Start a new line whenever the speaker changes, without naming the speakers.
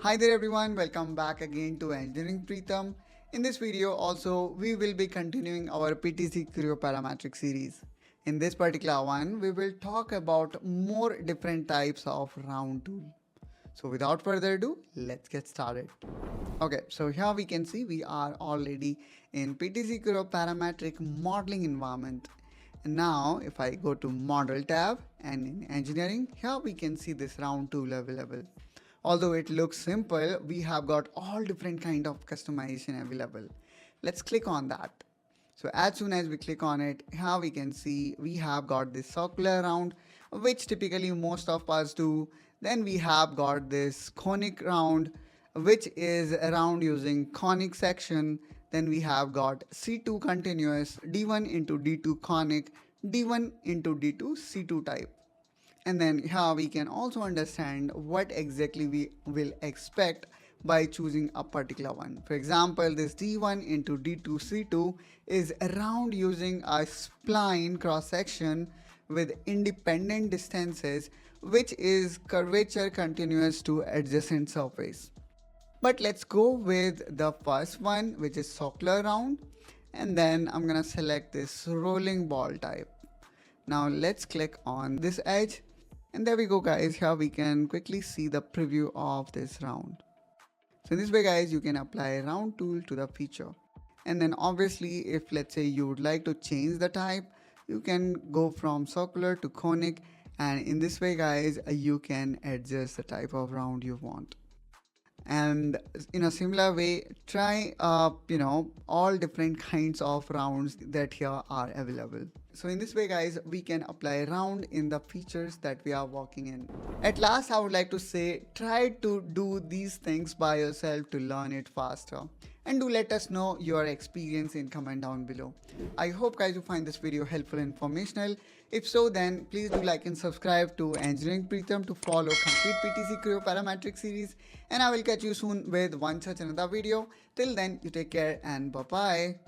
Hi there everyone, welcome back again to Engineering Pritam. In this video also we will be continuing our PTC Creo Parametric series. In this particular one we will talk about more different types of round tool. So without further ado, let's get started. Okay, so here we can see we are already in PTC Creo Parametric modeling environment. And now if I go to model tab and in engineering, here we can see this round tool available. Although it looks simple, we have got all different kind of customization available. Let's click on that. So as soon as we click on it, here we can see we have got this circular round, which typically most of us do. Then we have got this conic round, which is a round using conic section. Then we have got C2 continuous, D1 into D2 conic, D1 into D2 C2 type. And then here we can also understand what exactly we will expect by choosing a particular one. For example, this D1 into D2C2 is around using a spline cross section with independent distances, which is curvature continuous to adjacent surface. But let's go with the first one, which is circular round, and then I'm gonna select this rolling ball type. Now let's click on this edge. And there we go guys, here we can quickly see the preview of this round. So in this way guys, you can apply a round tool to the feature. And then obviously if let's say you would like to change the type, you can go from circular to conic, and in this way guys, you can adjust the type of round you want. And in a similar way, try all different kinds of rounds that here are available. So in this way guys, we can apply round in the features that we are working in. At last, I would like to say, try to do these things by yourself to learn it faster, and do let us know your experience in comment down below. I hope guys you find this video helpful and informational. If so, then please do like and subscribe to Engineering Pritam to follow complete PTC Creo Parametric series, and I will catch you soon with one such another video. Till then, you take care and bye bye.